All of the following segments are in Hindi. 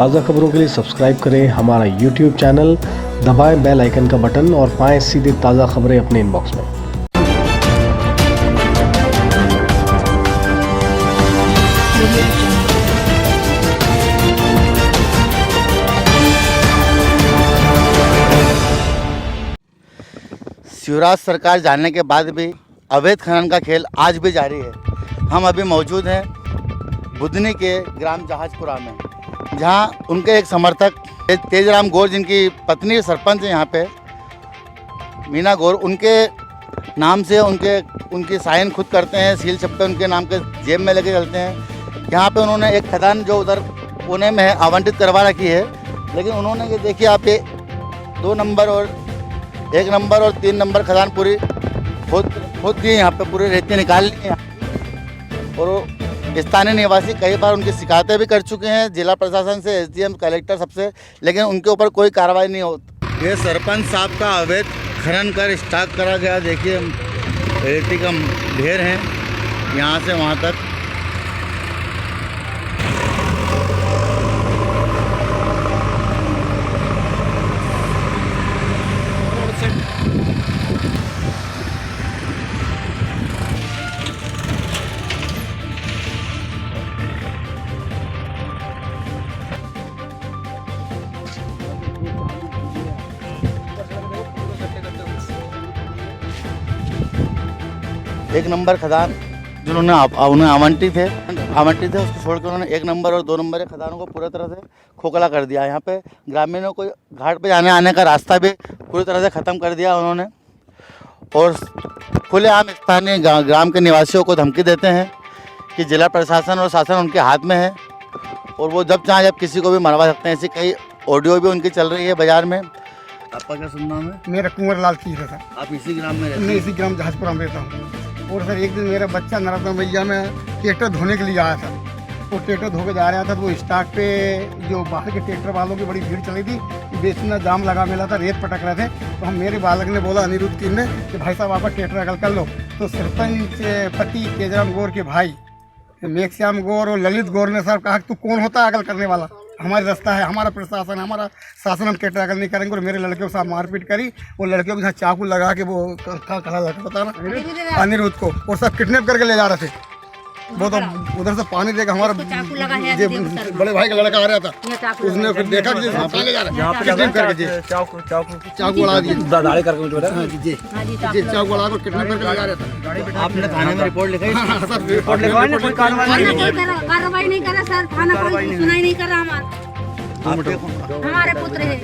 ताज़ा खबरों के लिए सब्सक्राइब करें हमारा YouTube चैनल, दबाएं बेल आइकन का बटन और पाएं सीधे ताज़ा खबरें अपने इनबॉक्स में। शिवराज सरकार जाने के बाद भी अवैध खनन का खेल आज भी जारी है। हम अभी मौजूद हैं बुधनी के ग्राम जहाजपुरा में, जहां उनके एक समर्थक तेजराम गौर, जिनकी पत्नी सरपंच है यहाँ पे मीना गौर, उनके नाम से उनकी साइन खुद करते हैं, सील छप्पे उनके नाम के जेब में लेके चलते हैं। यहाँ पे उन्होंने एक खदान जो उधर पुणे में है आवंटित करवा रखी है, लेकिन उन्होंने ये देखिए आप ये 2 नंबर और 1 नंबर और 3 नंबर खदान पूरी खोद दिए, यहाँ पे पूरे रेती निकाल ली है। और स्थानीय निवासी कई बार उनकी शिकायतें भी कर चुके हैं जिला प्रशासन से, SDM, कलेक्टर सबसे, लेकिन उनके ऊपर कोई कार्रवाई नहीं होती। ये सरपंच साहब का अवैध खनन कर स्टॉक करा गया, देखिए रेती का ढेर है यहाँ से वहाँ तक। एक नंबर खदान जिन्होंने उन्हें आवंटित है उसको छोड़कर उन्होंने 1 नंबर और 2 नंबर के खदानों को पूरी तरह से खोखला कर दिया। यहाँ पे ग्रामीणों को घाट पे जाने आने का रास्ता भी पूरी तरह से ख़त्म कर दिया उन्होंने, और खुलेआम स्थानीय ग्राम के निवासियों को धमकी देते हैं कि जिला प्रशासन और शासन उनके हाथ में है और वो जब चाहें जब किसी को भी मरवा सकते हैं। ऐसी कई ऑडियो भी उनकी चल रही है बाजार में। आपका क्या सुनना है? मेरा कुंवर लाल खीर था। आप इसी ग्राम में रहते हैं? मैं इसी ग्राम जहाजपुरा में रहता हूँ। और सर एक दिन मेरा बच्चा नर्मदा मैया में ट्रैक्टर धोने के लिए आया था। वो ट्रैक्टर धो के जा रहा था तो वो स्टार्ट पे जो बाहर के ट्रैक्टर वालों की बड़ी भीड़ चली थी, बेचना जाम लगा मिला था, रेत पटक रहे थे। तो हम मेरे बालक ने बोला अनिरुद्ध की ने कि भाई साहब आपका ट्रैक्टर अगल कर लो। तो सरपंच पति तेजराम गौर के भाई मेघश्याम गौर और ललित गौर ने सर कहा तू कौन होता है अगल करने वाला, हमारी रास्ता है, हमारा प्रशासन, हमारा शासन, हम ट्रैक्टर अगल नहीं करेंगे। और मेरे लड़के के साथ मारपीट करी और लड़कियों के साथ चाकू लगा के वो खड़ा लड़का बता ना अनिरुद्ध को, और सब किडनैप करके ले जा रहे थे। वो तो उधर से पानी देगा हमारा बड़े भाई का लड़का आ रहा था, उसने फिर देखा कि ले जा रहा है किडनैप करके चाकू उड़ा दिए, दाढ़ी करके जी चाकू उड़ा कर किडनैप करके ले जा रहा था। आपने थाने में रिपोर्ट लिखाई? सर रिपोर्ट लिखवाई, कोई कार्रवाई नहीं करा सर, थाना कोई सुनाई नहीं करा। हमारे पुत्र है।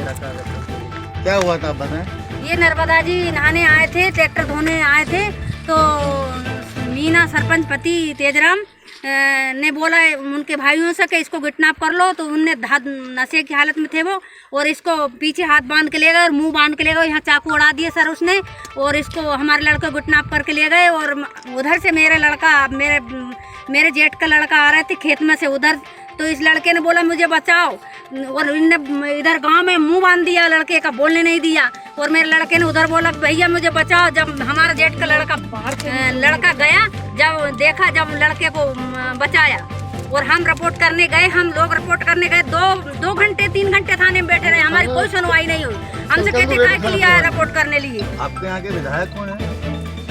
क्या हुआ था बताएं? ये नर्मदा जी नहाने आए थे, ट्रैक्टर धोने आए थे, तो मीना सरपंच पति तेजराम ने बोला उनके भाइयों से कि इसको किडनैप कर लो। तो उनने नशे की हालत में थे वो, और इसको पीछे हाथ बांध के ले गए और मुंह बांध के ले गए, यहाँ चाकू उड़ा दिए सर उसने, और इसको हमारे लड़के को किडनैप करके ले गए। और उधर से मेरे लड़का मेरे जेठ का लड़का आ रहे थे खेत में से उधर, तो इस लड़के ने बोला मुझे बचाओ, और इनने इधर गांव में मुंह बांध दिया लड़के का, बोलने नहीं दिया। और मेरे लड़के ने उधर बोला भैया मुझे बचाओ। जब हमारा जेठ का लड़का गया, जब देखा, जब लड़के को बचाया, और हम रिपोर्ट करने गए, हम लोग रिपोर्ट करने गए, 2 घंटे 3 घंटे थाने में बैठे रहे, हमारी कोई सुनवाई नहीं हुई। हमसे कहते काय के लिए आया रिपोर्ट करने लिए। आपके यहाँ के विधायक कौन है?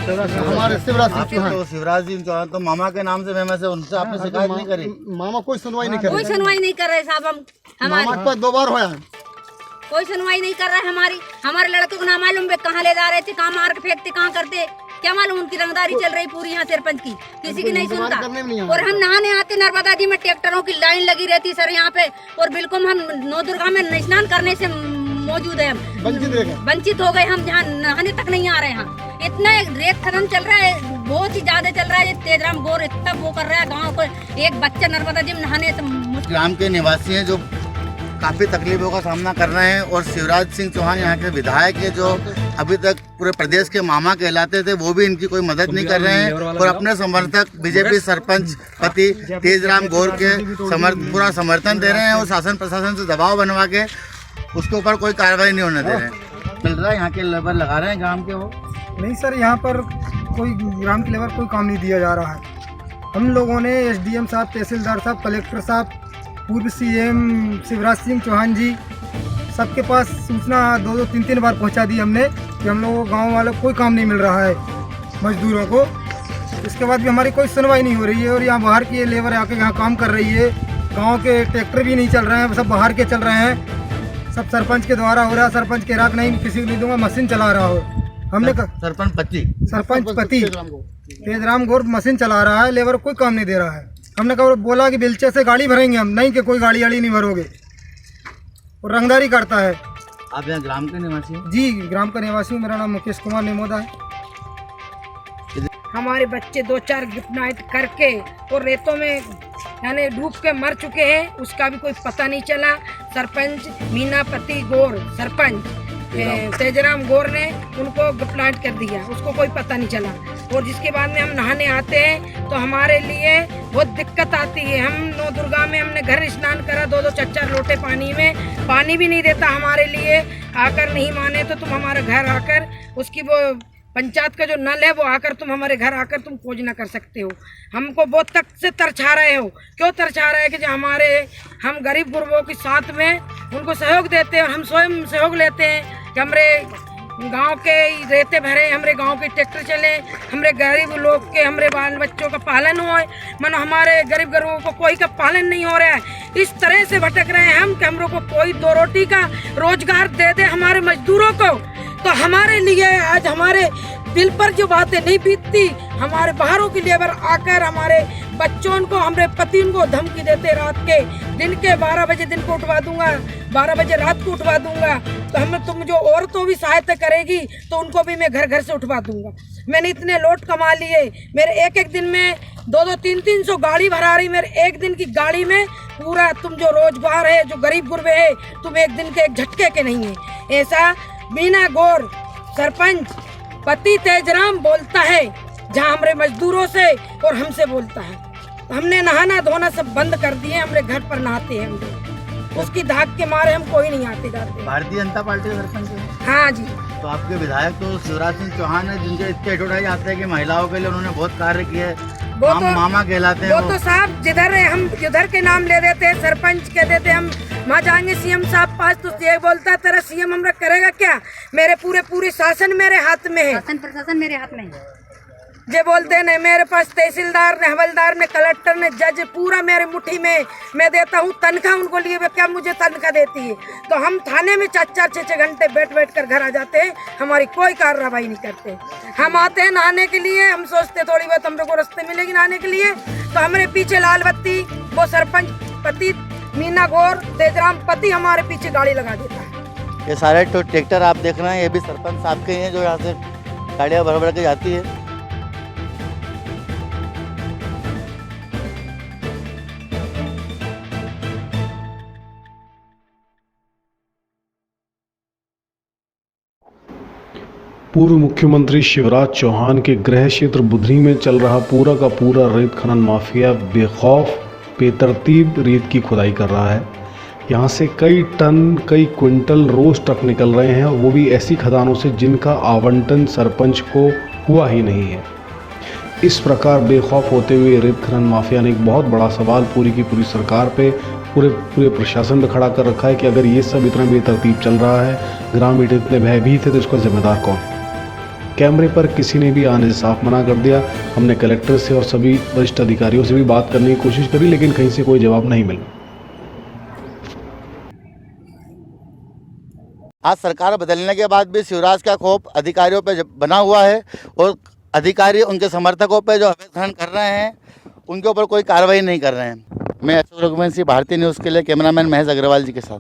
हमारे शिवराज सिंह चौहान। तो मामा के नाम से मैं उनसे आपने शिकायत नहीं करी? मामा कोई सुनवाई नहीं कर रहे, कोई सुनवाई नहीं कर रहे साहब। मामा 2 बार होया, कोई सुनवाई नहीं कर रहा है हमारे लड़के को ना मालूम कहाँ ले जा रहे थे, कहाँ मार के फेंकते, कहाँ करते, क्या मालूम। उनकी रंगदारी चल रही पूरी यहाँ सरपंच की, किसी की नहीं सुनता। और हम नहाने आते नर्मदा जी में, ट्रैक्टरों की लाइन लगी रहती सर यहाँ पे, और बिल्कुल हम नवदुर्गा में स्नान करने से मौजूद है, हम वंचित हो गए, हम जहाँ नहाने तक नहीं आ रहे हैं। इतना रेत खनन चल रहा है, बहुत ही ज्यादा चल रहा है। तेजराम गौर इतना वो कर रहा है, गाँव को एक बच्चा नर्मदा जी में नहाने से। ग्राम के निवासी हैं जो काफ़ी तकलीफों का सामना कर रहे हैं, और शिवराज सिंह चौहान यहाँ के विधायक है जो अभी तक पूरे प्रदेश के मामा कहलाते थे, वो भी इनकी कोई मदद नहीं कर रहे हैं। और अपने समर्थक बीजेपी सरपंच पति तेजराम गौर के पूरा समर्थन दे रहे हैं, और शासन प्रशासन से दबाव बनवा के उसके ऊपर कोई कार्रवाई नहीं होने दे रहे हैं। चल रहा है यहाँ के लेबर लगा रहे हैं ग्राम के वो? नहीं सर, यहाँ पर कोई ग्राम के लेबर कोई काम नहीं दिया जा रहा है। हम लोगों ने SDM साहब, तहसीलदार साहब, कलेक्टर साहब पूर्व सीएम शिवराज सिंह चौहान जी सबके पास सूचना 2-2, 3-3 बार पहुंचा दी हमने कि हम लोगों गाँव वालों को कोई काम नहीं मिल रहा है मजदूरों को। इसके बाद भी हमारी कोई सुनवाई नहीं हो रही है और यहाँ बाहर की लेबर आके यहाँ काम कर रही है। गांव के ट्रैक्टर भी नहीं चल रहे हैं, सब बाहर के चल रहे हैं। सब सरपंच के द्वारा हो रहा है। सरपंच के राख नहीं किसी को नहीं दूंगा, मशीन चला रहा हो। हमने सरपंच पति तेजराम गौर मशीन चला रहा है, लेबर कोई काम नहीं दे रहा है। हमने कहा बोला कि बेलचे से गाड़ी भरेंगे हम, नहीं कि कोई गाड़ी वाड़ी नहीं भरोगे। और रंगदारी करता है। आप यहाँ ग्राम के निवासी हैं? जी, ग्राम का निवासी हूँ। मेरा नाम मुकेश कुमार निमोदा है। हमारे बच्चे 2-4 गिफ्ट नाइट करके और रेतों में यानी डूब के मर चुके हैं, उसका भी कोई पता नहीं चला। सरपंच मीनापति गौर, सरपंच तेजराम गौर ने उनको गिफ्ट नाइट कर दिया, उसको कोई पता नहीं चला। और जिसके बाद में हम नहाने आते हैं तो हमारे लिए बहुत दिक्कत आती है। हम नौ दुर्गा में हमने घर स्नान करा 2-2, 4-4 लोटे पानी में, पानी भी नहीं देता हमारे लिए। आकर नहीं माने तो तुम हमारे घर आकर उसकी वो पंचायत का जो नल है वो आकर तुम हमारे घर आकर तुम खोज ना कर सकते हो। हमको बहुत तक से तरछा रहे हो। क्यों तरछा रहे कि जो हम गरीब गुरबों के साथ में उनको सहयोग देते हैं और हम स्वयं सहयोग लेते हैं कि हमारे गांव के रेते भरे, हमारे गांव के ट्रैक्टर चले, हमारे गरीब लोग के हमारे बाल बच्चों का पालन हो। मानो हमारे गरीब गरीबों को कोई का पालन नहीं हो रहा है। इस तरह से भटक रहे हैं हम कि हम लोग को कोई 2 रोटी का रोजगार दे दे हमारे मजदूरों को। तो हमारे लिए आज हमारे दिल पर जो बातें नहीं बीतती, हमारे बाहरों की लेबर आकर हमारे बच्चों को, हमारे पति उनको धमकी देते रात के, दिन के 12 बजे दिन को उठवा दूंगा, 12 बजे रात को उठवा दूंगा। तो हम तुम जो औरतों भी सहायता करेगी तो उनको भी मैं घर घर से उठवा दूंगा। मैंने इतने लोट कमा लिए, मेरे एक दिन में 2-2, 300 गाड़ी भरा रही। मेरे एक दिन की गाड़ी में पूरा तुम जो रोजगार है, जो गरीब गुरबे है, तुम एक दिन के एक झटके के नहीं है। ऐसा मीना गौर सरपंच पति तेजराम बोलता है, जहाँ हमारे मजदूरों से और हमसे बोलता है। तो हमने नहाना धोना सब बंद कर दिए, हमारे घर पर नहाते हैं हम लोग। उसकी धाक के मारे हम कोई नहीं आते जाते। भारतीय जनता पार्टी के सरपंच हैं? हाँ जी। तो आपके विधायक तो शिवराज सिंह चौहान है, जिनके इतने उठाए जाते हैं कि महिलाओं के लिए उन्होंने बहुत कार्य किए। वो तो मामा कहलाते हैं। वो तो साहब जिधर हम जिधर के नाम ले देते हैं, सरपंच कह देते हम वहाँ जाएंगे सीएम साहब पास, तो ये बोलता है तेरा सीएम हमरा करेगा क्या? मेरे पूरे शासन मेरे हाथ में है, शासन प्रशासन मेरे हाथ में है। जे बोलते ने मेरे पास तहसीलदार ने, हवलदार ने, कलेक्टर ने, जज पूरा मेरे मुट्ठी में। मैं देता हूँ तनख्वाह उनको लिए, वे क्या मुझे तनख्वाह देती है? तो हम थाने में 4-4, 6-6 घंटे बैठ कर घर आ जाते हैं, हमारी कोई कार्रवाई नहीं करते। हम आते हैं नहाने के लिए, हम सोचते थोड़ी बहुत हम लोग को रास्ते मिलेगी नहाने के लिए, तो हमारे पीछे लाल बत्ती वो सरपंच पति मीना गौर तेजराम पति हमारे पीछे गाड़ी लगा देता है। ये सारे तो ट्रैक्टर आप देख रहे हैं, ये भी सरपंच साहब के ही हैं जो यहाँ से गाड़ियाँ भर के जाती है। पूर्व मुख्यमंत्री शिवराज चौहान के गृह क्षेत्र बुधनी में चल रहा पूरा का पूरा रेत खनन माफिया बेखौफ बेतरतीब रेत की खुदाई कर रहा है। यहाँ से कई टन कई क्विंटल रोज ट्रक निकल रहे हैं, और वो भी ऐसी खदानों से जिनका आवंटन सरपंच को हुआ ही नहीं है। इस प्रकार बेखौफ होते हुए रेत खनन माफिया ने एक बहुत बड़ा सवाल पूरी की पूरी सरकार पे, पूरे प्रशासन पे खड़ा कर रखा है कि अगर ये सब इतना बेतरतीब चल रहा है, ग्रामीण इतने भयभीत है, तो इसका जिम्मेदार कौन है? कैमरे पर किसी ने भी आने से साफ मना कर दिया। हमने कलेक्टर से और सभी वरिष्ठ अधिकारियों से भी बात करने की कोशिश करी, लेकिन कहीं से कोई जवाब नहीं मिला। आज सरकार बदलने के बाद भी शिवराज का खौफ अधिकारियों पे बना हुआ है, और अधिकारी उनके समर्थकों पे जो अवैध खनन कर रहे हैं उनके ऊपर कोई कार्रवाई नहीं कर रहे हैं। मैं अशोक रघुवंशी, भारतीय न्यूज़ के लिए कैमरामैन महेश अग्रवाल जी के साथ।